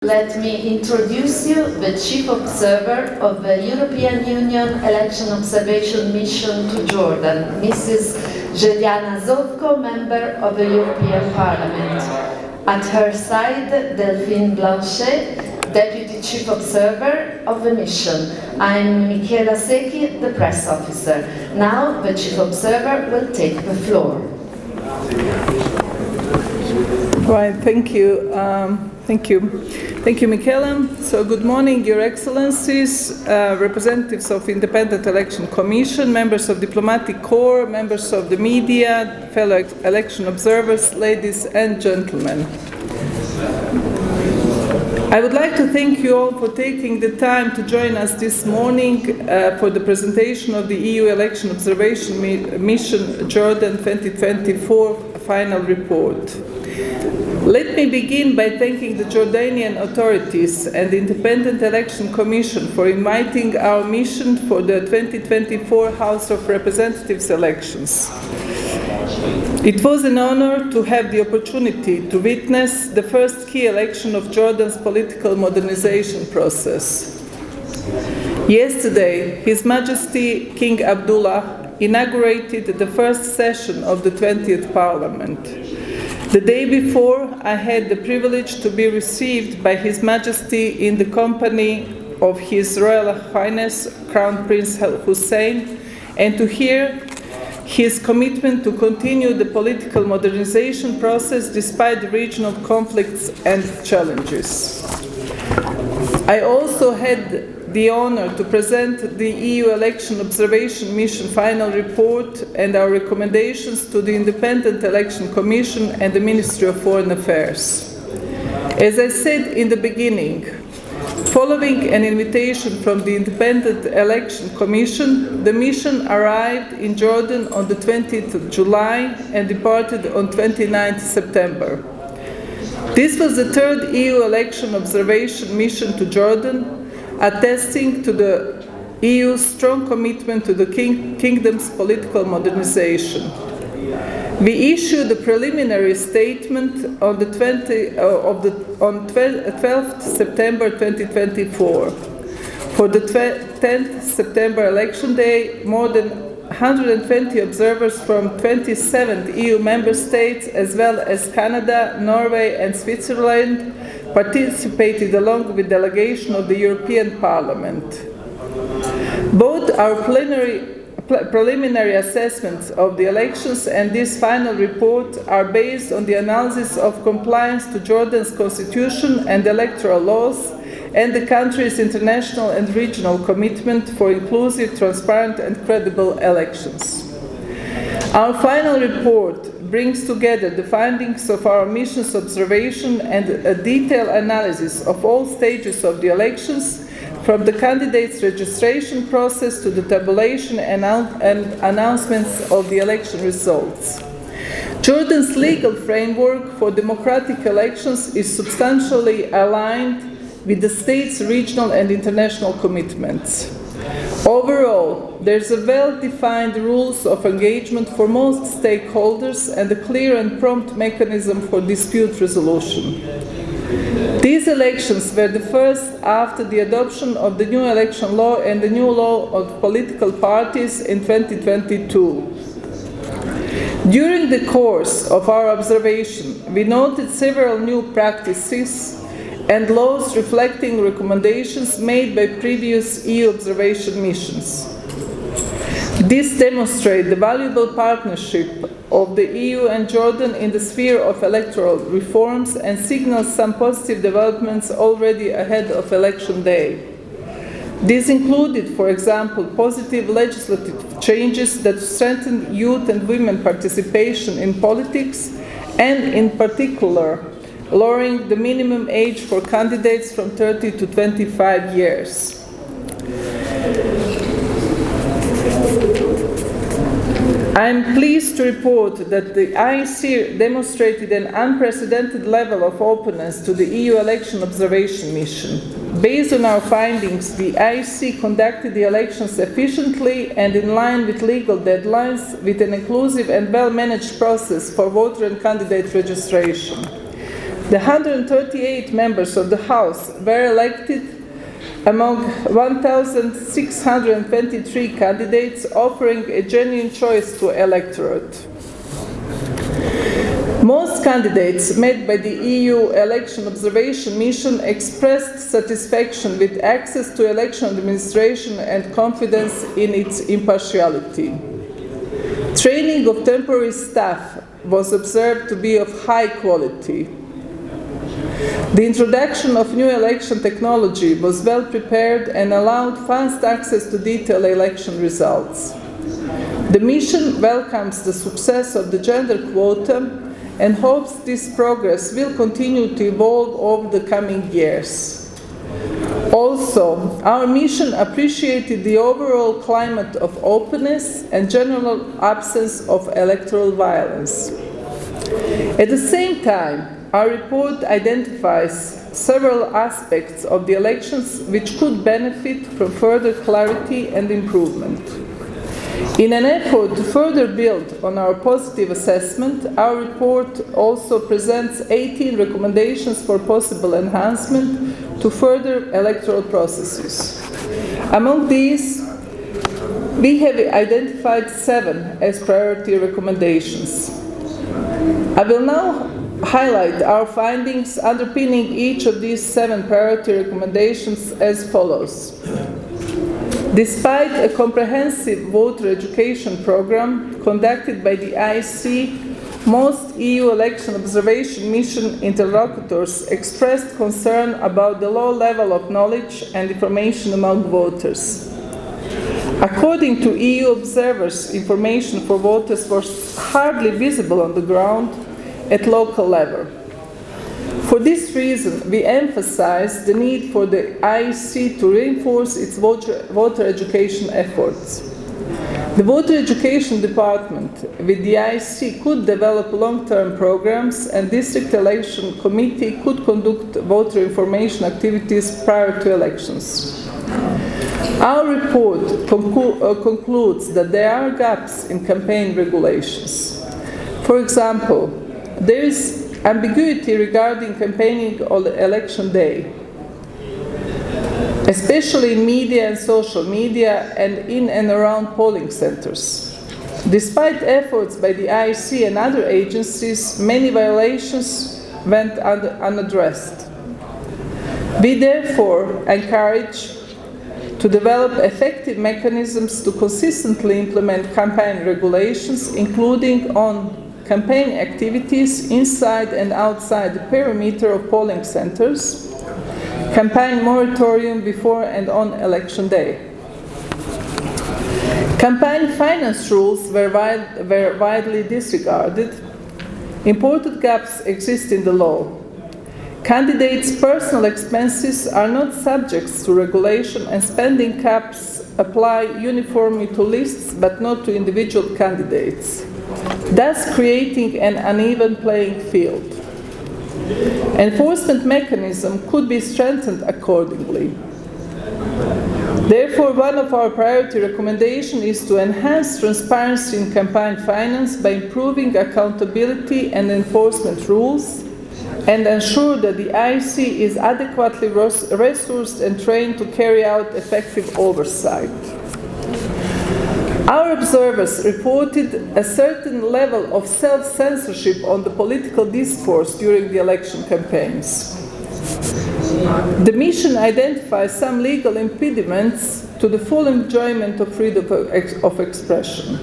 Let me introduce you the Chief Observer of the European Union Election Observation Mission to Jordan, Mrs. Zeljana Zovko, Member of the European Parliament. At her side, Delphine Blanchet, Deputy Chief Observer of the mission. I'm Michela Secchi, the Press Officer. Now the Chief Observer will take the floor. Right, thank you. Thank you, Michela. So good morning, Your Excellencies, representatives of Independent Election Commission, members of Diplomatic Corps, members of the media, fellow election observers, ladies and gentlemen. I would like to thank you all for taking the time to join us this morning for the presentation of the EU Election Observation Mission Jordan 2024 final report. Let me begin by thanking the Jordanian authorities and the Independent Election Commission for inviting our mission for the 2024 House of Representatives elections. It was an honor to have the opportunity to witness the first key election of Jordan's political modernization process. Yesterday, His Majesty King Abdullah inaugurated the first session of the 20th Parliament. The day before, I had the privilege to be received by His Majesty in the company of His Royal Highness Crown Prince Hussein and to hear his commitment to continue the political modernization process despite the regional conflicts and challenges. I also had the honor to present the EU Election Observation Mission final report and our recommendations to the Independent Election Commission and the Ministry of Foreign Affairs. As I said in the beginning, following an invitation from the Independent Election Commission, the mission arrived in Jordan on the 20th of July and departed on 29th September. This was the third EU election observation mission to Jordan, attesting to the EU's strong commitment to the kingdom's political modernization. We issued a preliminary statement on 12th September 2024. For the 10th September election day, more than 120 observers from 27 EU member states, as well as Canada, Norway, and Switzerland, participated along with delegation of the European Parliament. Both our preliminary assessments of the elections and this final report are based on the analysis of compliance to Jordan's constitution and electoral laws and the country's international and regional commitment for inclusive, transparent, and credible elections. Our final report brings together the findings of our mission's observation and a detailed analysis of all stages of the elections, from the candidates' registration process to the tabulation and announcements of the election results. Jordan's legal framework for democratic elections is substantially aligned with the state's regional and international commitments. Overall, there's a well-defined rules of engagement for most stakeholders and a clear and prompt mechanism for dispute resolution. These elections were the first after the adoption of the new election law and the new law of political parties in 2022. During the course of our observation, we noted several new practices and laws reflecting recommendations made by previous EU observation missions. This demonstrates the valuable partnership of the EU and Jordan in the sphere of electoral reforms and signals some positive developments already ahead of election day. These included, for example, positive legislative changes that strengthen youth and women participation in politics and, in particular, lowering the minimum age for candidates from 30 to 25 years. I am pleased to report that the IEC demonstrated an unprecedented level of openness to the EU election observation mission. Based on our findings, the IEC conducted the elections efficiently and in line with legal deadlines, with an inclusive and well-managed process for voter and candidate registration. The 138 members of the House were elected among 1,623 candidates, offering a genuine choice to electorate. Most candidates met by the EU Election Observation Mission expressed satisfaction with access to election administration and confidence in its impartiality. Training of temporary staff was observed to be of high quality. The introduction of new election technology was well prepared and allowed fast access to detailed election results. The mission welcomes the success of the gender quota and hopes this progress will continue to evolve over the coming years. Also, our mission appreciated the overall climate of openness and general absence of electoral violence. At the same time, our report identifies several aspects of the elections which could benefit from further clarity and improvement. In an effort to further build on our positive assessment, our report also presents 18 recommendations for possible enhancement to further electoral processes. Among these, we have identified 7 as priority recommendations. I will now highlight our findings underpinning each of these 7 priority recommendations as follows. Despite a comprehensive voter education program conducted by the IC, most EU election observation mission interlocutors expressed concern about the low level of knowledge and information among voters. According to EU observers, information for voters was hardly visible on the ground at local level. For this reason, we emphasize the need for the IEC to reinforce its voter education efforts. The Voter Education Department with the IEC could develop long-term programs, and District Election Committee could conduct voter information activities prior to elections. Our report concludes that there are gaps in campaign regulations. For example, there is ambiguity regarding campaigning on election day, especially in media and social media and in and around polling centers. Despite efforts by the IEC and other agencies, many violations went unaddressed. We therefore encourage to develop effective mechanisms to consistently implement campaign regulations, including on campaign activities inside and outside the perimeter of polling centers, campaign moratorium before and on election day. Campaign finance rules were widely disregarded. Important gaps exist in the law. Candidates' personal expenses are not subject to regulation, and spending caps apply uniformly to lists but not to individual candidates, thus creating an uneven playing field. Enforcement mechanism could be strengthened accordingly. Therefore, one of our priority recommendations is to enhance transparency in campaign finance by improving accountability and enforcement rules, and ensure that the IEC is adequately resourced and trained to carry out effective oversight. Our observers reported a certain level of self-censorship on the political discourse during the election campaigns. The mission identifies some legal impediments to the full enjoyment of freedom of expression.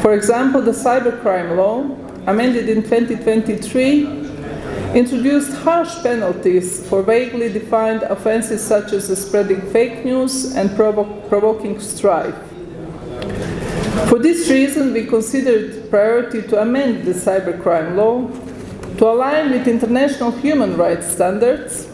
For example, the cybercrime law, amended in 2023, introduced harsh penalties for vaguely defined offenses such as spreading fake news and provoking strife. For this reason, we considered priority to amend the cybercrime law to align with international human rights standards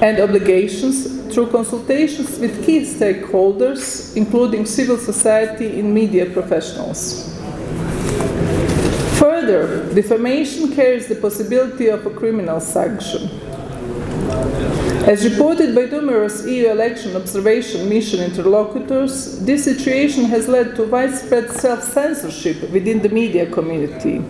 and obligations through consultations with key stakeholders, including civil society and media professionals. Further, defamation carries the possibility of a criminal sanction. As reported by numerous EU election observation mission interlocutors, this situation has led to widespread self-censorship within the media community.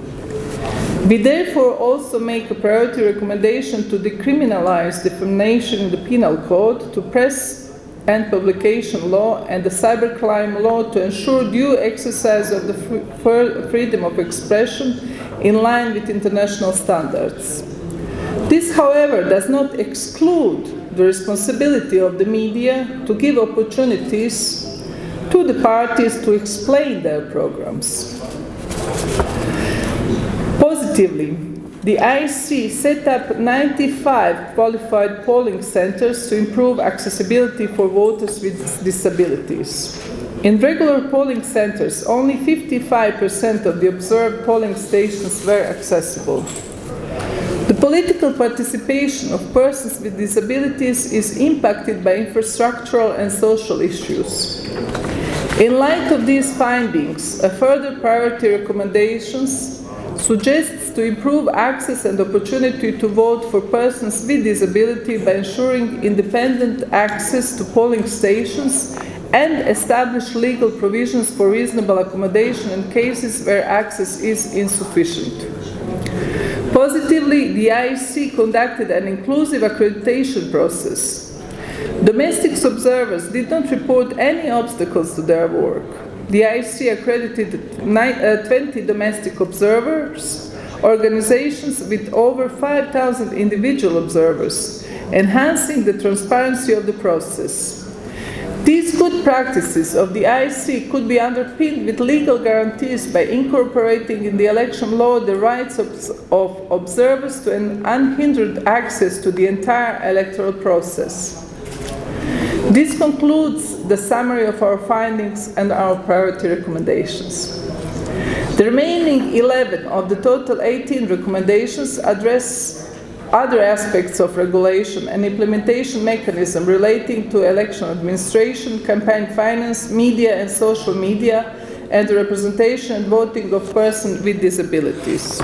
We therefore also make a priority recommendation to decriminalize defamation in the Penal Code, to press and publication law and the cybercrime law to ensure due exercise of the freedom of expression in line with international standards. This, however, does not exclude the responsibility of the media to give opportunities to the parties to explain their programs. Positively, the IC set up 95 qualified polling centers to improve accessibility for voters with disabilities. In regular polling centers, only 55% of the observed polling stations were accessible. The political participation of persons with disabilities is impacted by infrastructural and social issues. In light of these findings, a further priority recommendations suggests to improve access and opportunity to vote for persons with disability by ensuring independent access to polling stations and establish legal provisions for reasonable accommodation in cases where access is insufficient. Positively, the IEC conducted an inclusive accreditation process. Domestic observers did not report any obstacles to their work. The IEC accredited 20 domestic observers, organizations with over 5,000 individual observers, enhancing the transparency of the process. These good practices of the IEC could be underpinned with legal guarantees by incorporating in the election law the rights of observers to an unhindered access to the entire electoral process. This concludes the summary of our findings and our priority recommendations. The remaining 11 of the total 18 recommendations address other aspects of regulation and implementation mechanism relating to election administration, campaign finance, media and social media, and the representation and voting of persons with disabilities.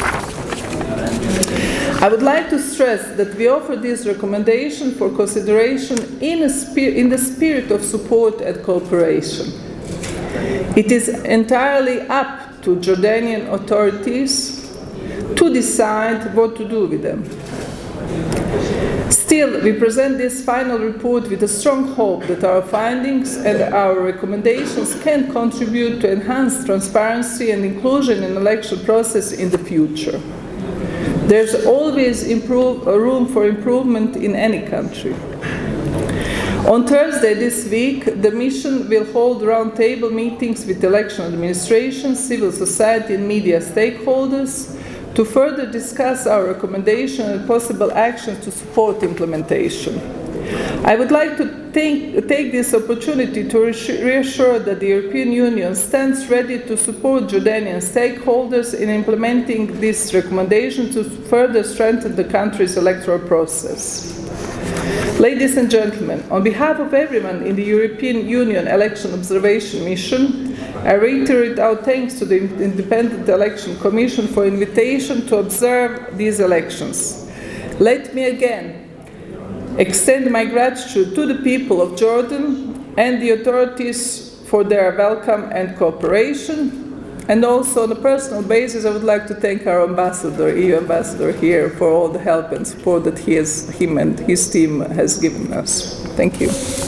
I would like to stress that we offer this recommendation for consideration in the spirit of support and cooperation. It is entirely up to Jordanian authorities to decide what to do with them. Still, we present this final report with a strong hope that our findings and our recommendations can contribute to enhanced transparency and inclusion in the election process in the future. There's always room for improvement in any country. On Thursday this week, the mission will hold roundtable meetings with election administration, civil society and media stakeholders to further discuss our recommendation and possible actions to support implementation. I would like to take this opportunity to reassure that the European Union stands ready to support Jordanian stakeholders in implementing this recommendation to further strengthen the country's electoral process. Ladies and gentlemen, on behalf of everyone in the European Union Election Observation Mission, I reiterate our thanks to the Independent Election Commission for invitation to observe these elections. Let me again extend my gratitude to the people of Jordan and the authorities for their welcome and cooperation. And also on a personal basis, I would like to thank our ambassador, EU ambassador here, for all the help and support that him and his team has given us. Thank you.